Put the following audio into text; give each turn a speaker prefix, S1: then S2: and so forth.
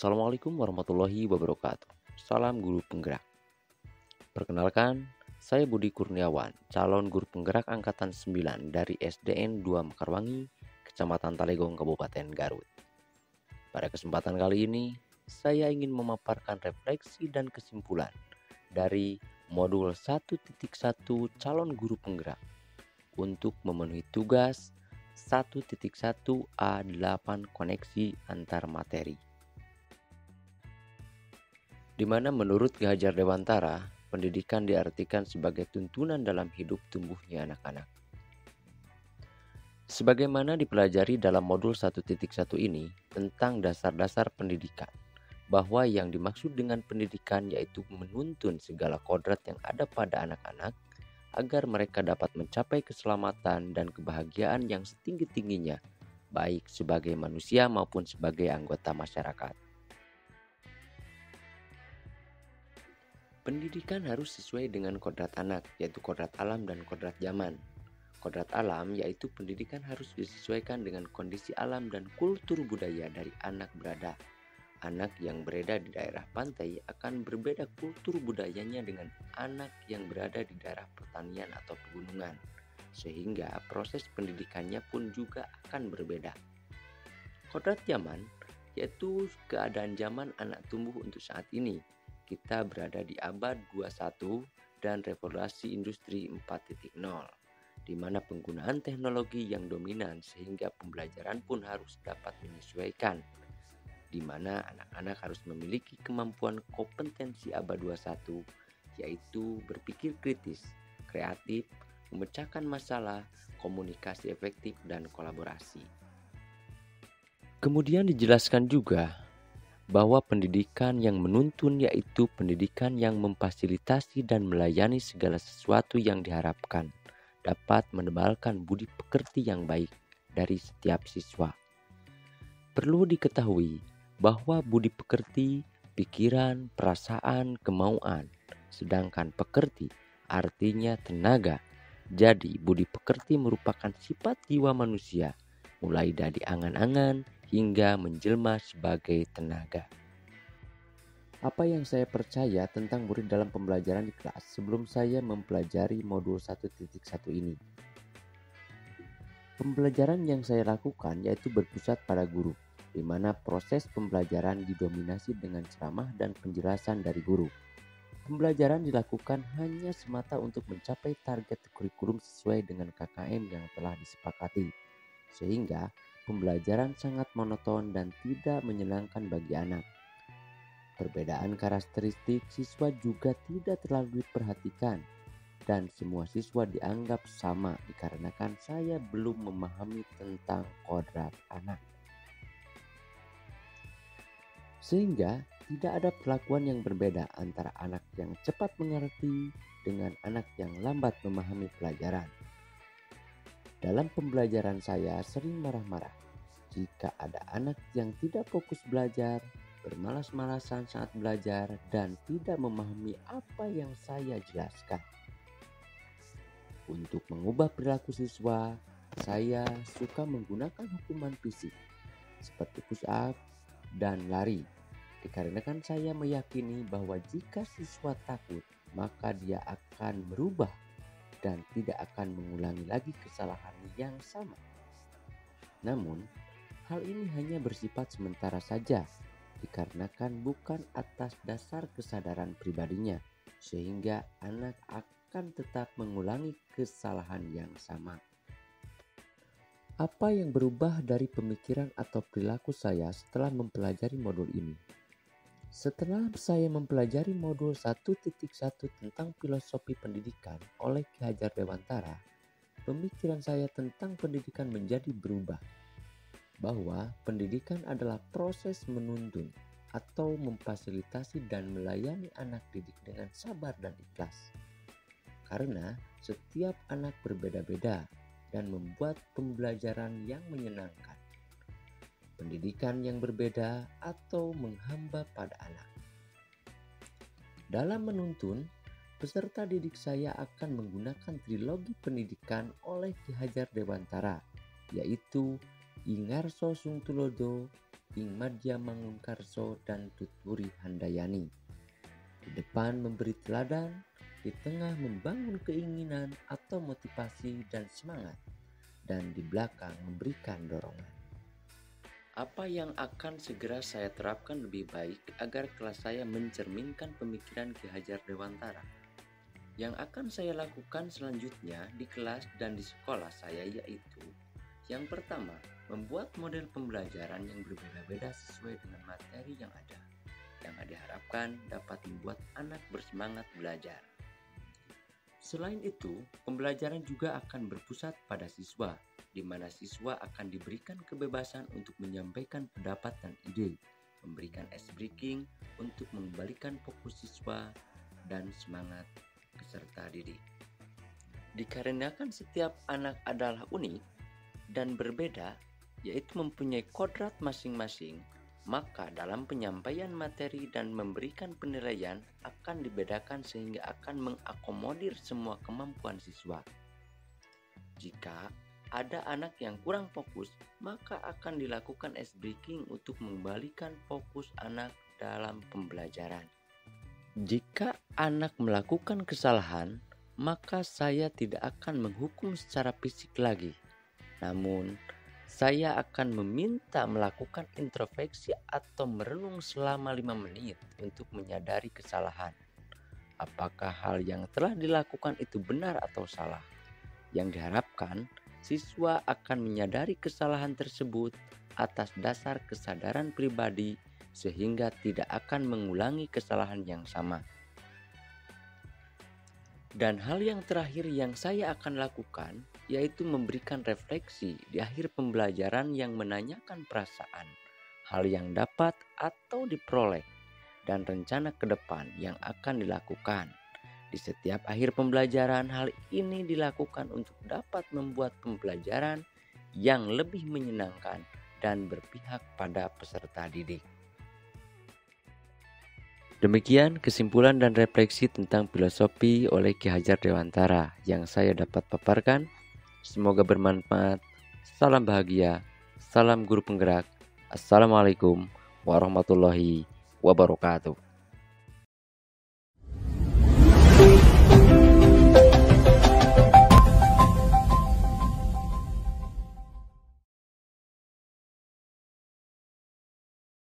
S1: Assalamualaikum warahmatullahi wabarakatuh. Salam guru penggerak. Perkenalkan, saya Budi Kurniawan, calon guru penggerak angkatan 9 dari SDN 2 Mekarwangi, Kecamatan Talegong, Kabupaten Garut. Pada kesempatan kali ini, saya ingin memaparkan refleksi dan kesimpulan dari modul 1.1 calon guru penggerak untuk memenuhi tugas 1.1A8 koneksi antar materi. Di mana menurut Ki Hajar Dewantara, pendidikan diartikan sebagai tuntunan dalam hidup tumbuhnya anak-anak. Sebagaimana dipelajari dalam modul 1.1 ini tentang dasar-dasar pendidikan, bahwa yang dimaksud dengan pendidikan yaitu menuntun segala kodrat yang ada pada anak-anak agar mereka dapat mencapai keselamatan dan kebahagiaan yang setinggi-tingginya, baik sebagai manusia maupun sebagai anggota masyarakat. Pendidikan harus sesuai dengan kodrat anak, yaitu kodrat alam dan kodrat zaman. Kodrat alam yaitu pendidikan harus disesuaikan dengan kondisi alam dan kultur budaya dari anak berada. Anak yang berada di daerah pantai akan berbeda kultur budayanya dengan anak yang berada di daerah pertanian atau pegunungan, sehingga proses pendidikannya pun juga akan berbeda. Kodrat zaman yaitu keadaan zaman anak tumbuh untuk saat ini. Kita berada di abad 21 dan revolusi industri 4.0, di mana penggunaan teknologi yang dominan sehingga pembelajaran pun harus dapat menyesuaikan, di mana anak-anak harus memiliki kemampuan kompetensi abad 21, yaitu berpikir kritis, kreatif, memecahkan masalah, komunikasi efektif, dan kolaborasi. Kemudian dijelaskan juga bahwa pendidikan yang menuntun yaitu pendidikan yang memfasilitasi dan melayani segala sesuatu yang diharapkan dapat menebalkan budi pekerti yang baik dari setiap siswa. Perlu diketahui bahwa budi pekerti, pikiran, perasaan, kemauan, sedangkan pekerti artinya tenaga. Jadi budi pekerti merupakan sifat jiwa manusia, mulai dari angan-angan hingga menjelma sebagai tenaga. Apa yang saya percaya tentang murid dalam pembelajaran di kelas sebelum saya mempelajari modul 1.1 ini? Pembelajaran yang saya lakukan yaitu berpusat pada guru, di mana proses pembelajaran didominasi dengan ceramah dan penjelasan dari guru. Pembelajaran dilakukan hanya semata untuk mencapai target kurikulum sesuai dengan KKM yang telah disepakati, sehingga pembelajaran sangat monoton dan tidak menyenangkan bagi anak. Perbedaan karakteristik siswa juga tidak terlalu diperhatikan dan semua siswa dianggap sama dikarenakan saya belum memahami tentang kodrat anak. Sehingga tidak ada perlakuan yang berbeda antara anak yang cepat mengerti dengan anak yang lambat memahami pelajaran. Dalam pembelajaran saya sering marah-marah jika ada anak yang tidak fokus belajar, bermalas-malasan saat belajar, dan tidak memahami apa yang saya jelaskan. Untuk mengubah perilaku siswa, saya suka menggunakan hukuman fisik seperti push up dan lari. Dikarenakan saya meyakini bahwa jika siswa takut, maka dia akan berubah dan tidak akan mengulangi lagi kesalahan yang sama. Namun, hal ini hanya bersifat sementara saja, dikarenakan bukan atas dasar kesadaran pribadinya, sehingga anak akan tetap mengulangi kesalahan yang sama. Apa yang berubah dari pemikiran atau perilaku saya setelah mempelajari modul ini? Setelah saya mempelajari modul 1.1 tentang filosofi pendidikan oleh Ki Hajar Dewantara, pemikiran saya tentang pendidikan menjadi berubah. Bahwa pendidikan adalah proses menuntun atau memfasilitasi dan melayani anak didik dengan sabar dan ikhlas. Karena setiap anak berbeda-beda dan membuat pembelajaran yang menyenangkan. Pendidikan yang berbeda atau menghamba pada anak. Dalam menuntun, peserta didik saya akan menggunakan trilogi pendidikan oleh Ki Hajar Dewantara, yaitu Ingarso Sungtulodo, Ing Madya Mangunkarso dan Tuturi Handayani. Di depan memberi teladan, di tengah membangun keinginan atau motivasi dan semangat, dan di belakang memberikan dorongan. Apa yang akan segera saya terapkan lebih baik agar kelas saya mencerminkan pemikiran Ki Hajar Dewantara? Yang akan saya lakukan selanjutnya di kelas dan di sekolah saya yaitu: yang pertama, membuat model pembelajaran yang berbeda-beda sesuai dengan materi yang ada, yang diharapkan dapat membuat anak bersemangat belajar. Selain itu, pembelajaran juga akan berpusat pada siswa, di mana siswa akan diberikan kebebasan untuk menyampaikan pendapat dan ide, memberikan ice breaking untuk mengembalikan fokus siswa dan semangat peserta didik. Dikarenakan setiap anak adalah unik dan berbeda, yaitu mempunyai kodrat masing-masing, maka dalam penyampaian materi dan memberikan penilaian akan dibedakan sehingga akan mengakomodir semua kemampuan siswa. Jika ada anak yang kurang fokus, maka akan dilakukan ice breaking untuk mengembalikan fokus anak dalam pembelajaran. Jika anak melakukan kesalahan, maka saya tidak akan menghukum secara fisik lagi. Namun, saya akan meminta melakukan introspeksi atau merenung selama 5 menit untuk menyadari kesalahan. Apakah hal yang telah dilakukan itu benar atau salah? Yang diharapkan, siswa akan menyadari kesalahan tersebut atas dasar kesadaran pribadi sehingga tidak akan mengulangi kesalahan yang sama. Dan hal yang terakhir yang saya akan lakukan yaitu memberikan refleksi di akhir pembelajaran yang menanyakan perasaan, hal yang dapat atau diperoleh, dan rencana ke depan yang akan dilakukan. Di setiap akhir pembelajaran, hal ini dilakukan untuk dapat membuat pembelajaran yang lebih menyenangkan dan berpihak pada peserta didik. Demikian kesimpulan dan refleksi tentang filosofi oleh Ki Hajar Dewantara yang saya dapat paparkan. Semoga bermanfaat. Salam bahagia, salam guru penggerak. Assalamualaikum warahmatullahi wabarakatuh.